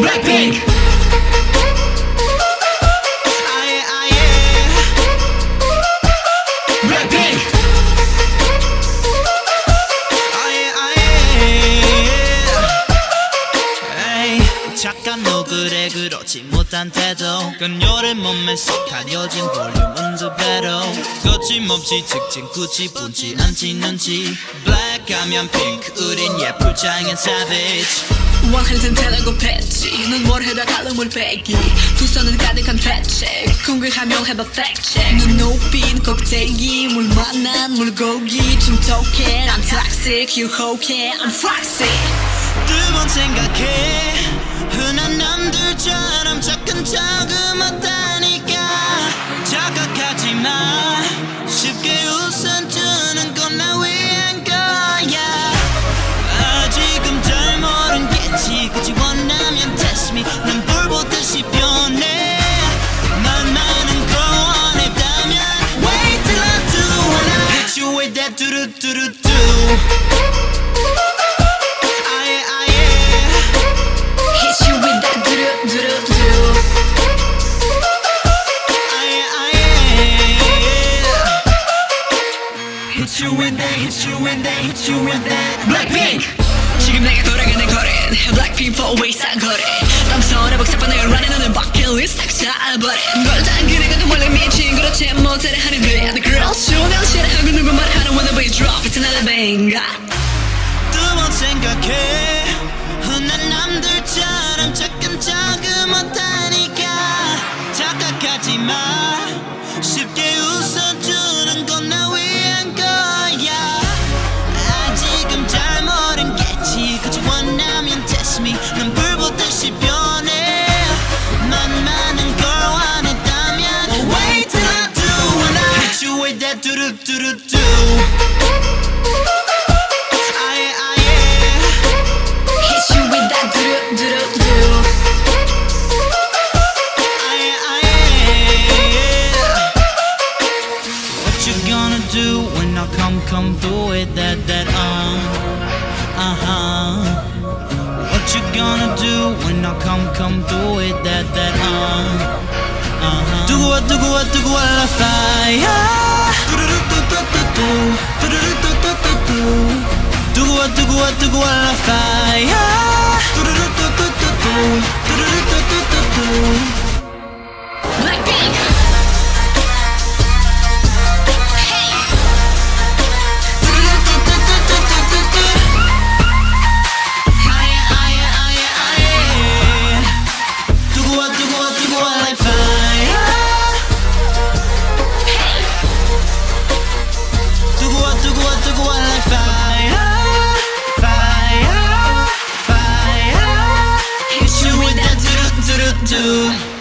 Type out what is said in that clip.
Blackpink. Aye, aye, yeah. Blackpink. Aye, aye, yeah. Hey, 착한 너 그래 그렇지 못한 태도 그녀를 몸에 쏙 가려진 볼륨은 두 배로 거침없이 직진 굳이 분치 않지 눈치 Black 하면 pink 우린 예쁠 장인 savage 원할 땐 대라고 뺐지 넌 뭘 해도 칼럼을 빼기 두 손은 가득한 팩책 궁금하면 해봐 팩책 눈 높인 꼭대기 물 만난 물고기 침톡해 난 toxic 유혹해 I'm foxy 두 번 생각해 흔한 남들처럼 착한 척은 못하니까 착각하지 마 쉽게 웃어주는 건 나 위한 거야 아직은 잘 모르겠지 굳이 원하면 test me 난 불 보듯이 변해 난 많은 걸 원했다면 Wait till I do when I hit you with that do-do do-do-do Aye, aye, yeah. Hit you with that do-do-do-do Aye, aye, yeah. Hit you with that, hit you with that, hit you with that Blackpink. 지금 내가 돌아가는 거리는 Blackpink for ways 사거리 땀서려 복잡한 running 너는 버킷리스트 싹 잡아버린 걸 당기는 원래 미친 그렇지 못하려 하는 데 The girls 쇼는 싫어하고 누구 말하는 wanna be drop It's another banger 두 번 생각해 흔한 남들처럼 착한 척은 못하니까 착각하지 마 쉽게 웃어주는 건 나 위한 거야 아직은 잘 모르겠지 굳이 원하면 test me 난 불 보듯이 변해 난 많은 걸 원했다면 Wait till I do when I hit you with that do-do-do-do-do Aye, aye, yeah. Hit you with that do-do-do-do Aye, aye, yeah. What you gonna do when I come through with that What you gonna do when I come through with that 두고 와 fire 두고 와 fire Blackpink Hey 두고 와 like fire 두고 와 like fire Fire Hit you with that do-do-do-do